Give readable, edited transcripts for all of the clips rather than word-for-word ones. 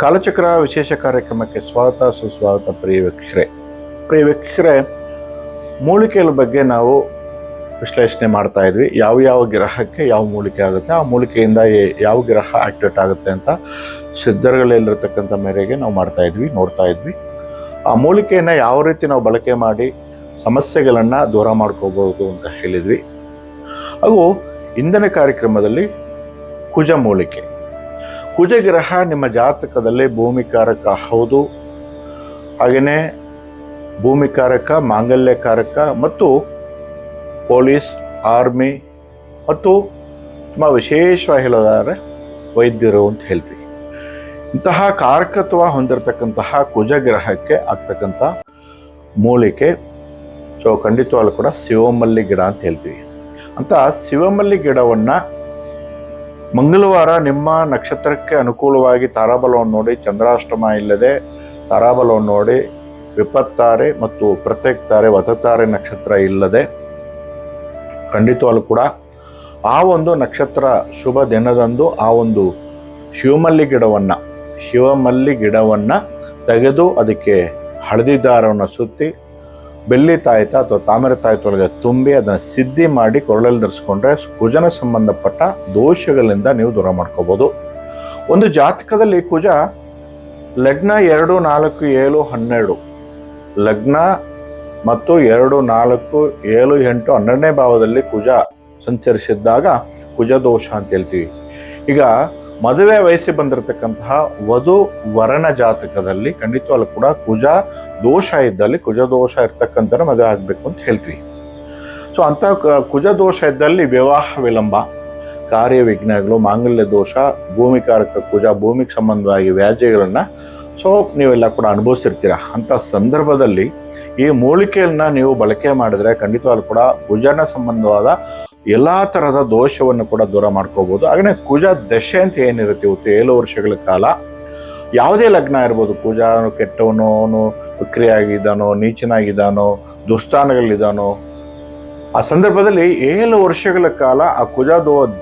ಕಾಲಚಕ್ರ ವಿಶೇಷ ಕಾರ್ಯಕ್ರಮಕ್ಕೆ ಸ್ವಾಗತ ಸುಸ್ವಾಗತ. ಪ್ರಿಯ ವೀಕ್ಷಕರೇ, ಮೂಲಿಕೆಗಳ ಬಗ್ಗೆ ನಾವು ವಿಶ್ಲೇಷಣೆ ಮಾಡ್ತಾ ಇದ್ವಿ. ಯಾವ ಗ್ರಹಕ್ಕೆ ಯಾವ ಮೂಲಿಕೆ ಆಗುತ್ತೆ, ಆ ಮೂಲಿಕೆಯಿಂದ ಯಾವ ಗ್ರಹ ಆಕ್ಟಿವೇಟ್ ಆಗುತ್ತೆ ಅಂತ ಸಿದ್ಧರುಗಳಲ್ಲಿರ್ತಕ್ಕಂಥ ಮೇರೆಗೆ ನಾವು ನೋಡ್ತಾ ಇದ್ವಿ. ಆ ಮೂಲಿಕೆಯನ್ನು ಯಾವ ರೀತಿ ನಾವು ಬಳಕೆ ಮಾಡಿ ಸಮಸ್ಯೆಗಳನ್ನು ದೂರ ಮಾಡ್ಕೋಬಹುದು ಅಂತ ಹೇಳಿದ್ವಿ. ಹಾಗೂ ಇಂದಿನ ಕಾರ್ಯಕ್ರಮದಲ್ಲಿ ಕುಜ ಮೂಲಿಕೆ. ಕುಜ ಗ್ರಹ ನಿಮ್ಮ ಜಾತಕದಲ್ಲಿ ಭೂಮಿಕಾರಕ ಹೌದು. ಹಾಗೆಯೇ ಭೂಮಿಕಾರಕ, ಮಾಂಗಲ್ಯಕಾರಕ ಮತ್ತು ಪೊಲೀಸ್, ಆರ್ಮಿ ಮತ್ತು ತುಂಬ ವಿಶೇಷವಾಗಿ ಹೇಳೋದಾದರೆ ವೈದ್ಯರು ಅಂತ ಹೇಳ್ತೀವಿ. ಇಂತಹ ಕಾರಕತ್ವ ಹೊಂದಿರತಕ್ಕಂತಹ ಕುಜ ಗ್ರಹಕ್ಕೆ ಆಗ್ತಕ್ಕಂಥ ಮೂಲಿಕೆ ಖಂಡಿತವಾಗ್ಲೂ ಕೂಡ ಶಿವಮಲ್ಲಿ ಗಿಡ ಅಂತ ಹೇಳ್ತೀವಿ. ಅಂತ ಶಿವಮಲ್ಲಿ ಗಿಡವನ್ನು ಮಂಗಳವಾರ ನಿಮ್ಮ ನಕ್ಷತ್ರಕ್ಕೆ ಅನುಕೂಲವಾಗಿ ತಾರಾಬಲವನ್ನು ನೋಡಿ, ಚಂದ್ರಾಷ್ಟಮ ಇಲ್ಲದೆ ತಾರಾಬಲವನ್ನು ನೋಡಿ, ವಿಪತ್ತಾರೆ ಮತ್ತು ಪ್ರತ್ಯೇಕ ತಾರೆ, ವತತಾರೆ ನಕ್ಷತ್ರ ಇಲ್ಲದೆ ಖಂಡಿತವಾಗ್ಲೂ ಕೂಡ ಆ ಒಂದು ನಕ್ಷತ್ರ ಶುಭ ದಿನದಂದು ಆ ಒಂದು ಶಿವಮಲ್ಲಿ ಗಿಡವನ್ನು ತೆಗೆದು ಅದಕ್ಕೆ ಹಳದಿ ದಾರವನ್ನು ಸುತ್ತಿ ಬೆಳ್ಳಿ ತಾಯಿತ ಅಥವಾ ತಾಮ್ರ ತಾಯಿತೊಳಗೆ ತುಂಬಿ ಅದನ್ನು ಸಿದ್ಧಿ ಮಾಡಿ ಕೊರಳಲ್ಲಿ ಧರಿಸ್ಕೊಂಡ್ರೆ ಕುಜನ ಸಂಬಂಧಪಟ್ಟ ದೋಷಗಳಿಂದ ನೀವು ದೂರ ಮಾಡ್ಕೋಬೋದು. ಒಂದು ಜಾತಕದಲ್ಲಿ ಕುಜ ಲಗ್ನ 2, 4, 7, 12 ಲಗ್ನ ಮತ್ತು 2, 4, 7, 8, 12ನೇ ಭಾವದಲ್ಲಿ ಕುಜ ಸಂಚರಿಸಿದ್ದಾಗ ಕುಜ ದೋಷ ಅಂತ ಹೇಳ್ತೀವಿ. ಈಗ ಮದುವೆ ವಯಸ್ಸಿಗೆ ಬಂದಿರತಕ್ಕಂತಹ ವಧು ವರನ ಜಾತಕದಲ್ಲಿ ಖಂಡಿತವಾಗ್ಲೂ ಕೂಡ ಕುಜ ದೋಷ ಇದ್ದಲ್ಲಿ, ಕುಜ ದೋಷ ಇರ್ತಕ್ಕಂಥ ಮದುವೆ ಆಗಬೇಕು ಅಂತ ಹೇಳ್ತೀವಿ. ಅಂಥ ಕುಜ ದೋಷ ಇದ್ದಲ್ಲಿ ವಿವಾಹ ವಿಳಂಬ, ಕಾರ್ಯ ವಿಘ್ನಗಳು, ಮಾಂಗಲ್ಯ ದೋಷ, ಭೂಮಿಕಾರಕ ಕುಜ, ಭೂಮಿಗೆ ಸಂಬಂಧವಾಗಿ ವ್ಯಾಜ್ಯಗಳನ್ನು ನೀವೆಲ್ಲ ಕೂಡ ಅನುಭವಿಸಿರ್ತೀರ. ಅಂಥ ಸಂದರ್ಭದಲ್ಲಿ ಈ ಮೂಲಿಕೆಯನ್ನ ನೀವು ಬಳಕೆ ಮಾಡಿದ್ರೆ ಖಂಡಿತವಾಗ್ಲೂ ಕೂಡ ಕುಜನ ಸಂಬಂಧವಾದ ಎಲ್ಲ ಥರದ ದೋಷವನ್ನು ಕೂಡ ದೂರ ಮಾಡ್ಕೋಬೋದು. ಹಾಗೆಯೇ ಕುಜ ದಶೆ ಅಂತ ಏನಿರುತ್ತೆ ಇವತ್ತು 7 ವರ್ಷಗಳ ಕಾಲ, ಯಾವುದೇ ಲಗ್ನ ಇರ್ಬೋದು, ಕುಜ ಕೆಟ್ಟವನೋ, ಅವನು ವಿಕ್ರಿಯಾಗಿದ್ದಾನೋ, ನೀಚನಾಗಿದ್ದಾನೋ, ದುಸ್ಥಾನಗಳಿದ್ದಾನೋ, ಆ ಸಂದರ್ಭದಲ್ಲಿ 7 ವರ್ಷಗಳ ಕಾಲ ಆ ಕುಜ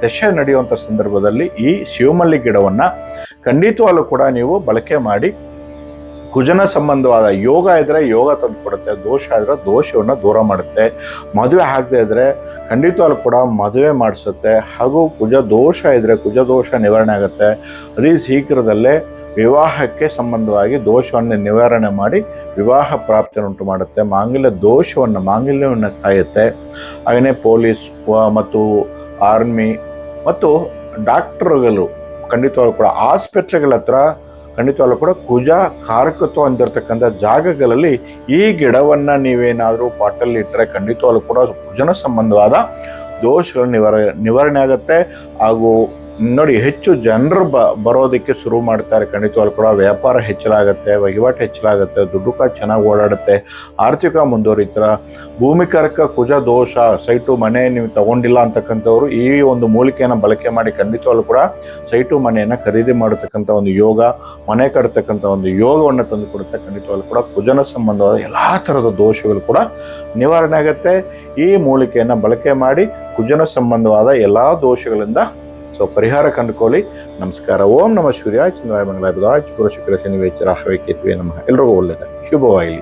ದಶೆ ನಡೆಯುವಂಥ ಸಂದರ್ಭದಲ್ಲಿ ಈ ಶಿವಮಲ್ಲಿ ಗಿಡವನ್ನು ಖಂಡಿತವಾಗ್ಲೂ ಕೂಡ ನೀವು ಬಳಕೆ ಮಾಡಿ ಕುಜನ ಸಂಬಂಧವಾದ ಯೋಗ ಇದ್ರೆ ಯೋಗ ತಂದು ಕೊಡುತ್ತೆ, ದೋಷ ಇದ್ರೆ ದೋಷವನ್ನು ದೂರ ಮಾಡುತ್ತೆ, ಮದುವೆ ಆಗದೆ ಇದ್ರೆ ಖಂಡಿತವಾಗ್ಲೂ ಕೂಡ ಮದುವೆ ಮಾಡಿಸುತ್ತೆ, ಹಾಗೂ ಕುಜ ದೋಷ ಇದ್ರೆ ಕುಜ ದೋಷ ನಿವಾರಣೆ ಆಗುತ್ತೆ. ಅತಿ ಶೀಘ್ರದಲ್ಲೇ ವಿವಾಹಕ್ಕೆ ಸಂಬಂಧವಾಗಿ ದೋಷವನ್ನು ನಿವಾರಣೆ ಮಾಡಿ ವಿವಾಹ ಪ್ರಾಪ್ತಿಯನ್ನುಂಟು ಮಾಡುತ್ತೆ, ಮಾಂಗಲ್ಯವನ್ನು ಕಾಯುತ್ತೆ. ಹಾಗೆಯೇ ಪೊಲೀಸ್ ಮತ್ತು ಆರ್ಮಿ ಮತ್ತು ಡಾಕ್ಟರ್ಗಳು ಖಂಡಿತವಾಗ್ಲೂ ಕೂಡ ಆಸ್ಪತ್ರೆಗಳ ಹತ್ರ ಖಂಡಿತವಾಗ್ಲೂ ಕೂಡ ಕುಜ ಕಾರಕತ್ವ ಹೊಂದಿರತಕ್ಕಂಥ ಜಾಗಗಳಲ್ಲಿ ಈ ಗಿಡವನ್ನು ನೀವೇನಾದರೂ ಪಾಟಲ್ಲಿ ಇಟ್ಟರೆ ಖಂಡಿತವಾಗ್ಲೂ ಕೂಡ ಕುಜನ ಸಂಬಂಧವಾದ ದೋಷಗಳು ನಿವಾರಣೆ ಆಗುತ್ತೆ. ಹಾಗೂ ನೋಡಿ, ಹೆಚ್ಚು ಜನರು ಬರೋದಕ್ಕೆ ಶುರು ಮಾಡ್ತಾರೆ. ಖಂಡಿತವಾಗ್ಲೂ ಕೂಡ ವ್ಯಾಪಾರ ಹೆಚ್ಚಲಾಗುತ್ತೆ, ವಹಿವಾಟು ಹೆಚ್ಚಲಾಗುತ್ತೆ, ದುಡ್ಡು ಕಾಸು ಚೆನ್ನಾಗಿ ಓಡಾಡುತ್ತೆ, ಆರ್ಥಿಕ ಮುಂದುವರಿತರ. ಭೂಮಿಕಾರಕ ಕುಜ ದೋಷ, ಸೈಟು ಮನೆ ನೀವು ತಗೊಂಡಿಲ್ಲ ಅಂತಕ್ಕಂಥವ್ರು ಈ ಒಂದು ಮೂಲಿಕೆಯನ್ನು ಬಳಕೆ ಮಾಡಿ ಖಂಡಿತವಾಗ್ಲೂ ಕೂಡ ಸೈಟು ಮನೆಯನ್ನು ಖರೀದಿ ಮಾಡತಕ್ಕಂಥ ಒಂದು ಯೋಗ, ಮನೆ ಕಟ್ಟತಕ್ಕಂಥ ಒಂದು ಯೋಗವನ್ನು ತಂದು ಕೊಡುತ್ತೆ. ಖಂಡಿತವಾಗ್ಲೂ ಕೂಡ ಕುಜನ ಸಂಬಂಧವಾದ ಎಲ್ಲ ಥರದ ದೋಷಗಳು ಕೂಡ ನಿವಾರಣೆ ಆಗುತ್ತೆ. ಈ ಮೂಲಿಕೆಯನ್ನು ಬಳಕೆ ಮಾಡಿ ಕುಜನ ಸಂಬಂಧವಾದ ಎಲ್ಲ ದೋಷಗಳಿಂದ ಪರಿಹಾರ ಕಂಡುಕೊಳ್ಳಿ. ನಮಸ್ಕಾರ. ಓಂ ನಮಃ ಸೂರ್ಯಾಯ ಚಂದ್ರಾಯ ಮಂಗಳಾಯ ಬುಧಾಯ ಶುಕ್ರ ಶನಿ ವೇಚರ ಹವೆ ಕೇತುವೆ ನಮಃ. ಎಲ್ರಿಗೂ ಒಳ್ಳೆಯದಾಗಲಿ, ಶುಭವಾಗಲಿ.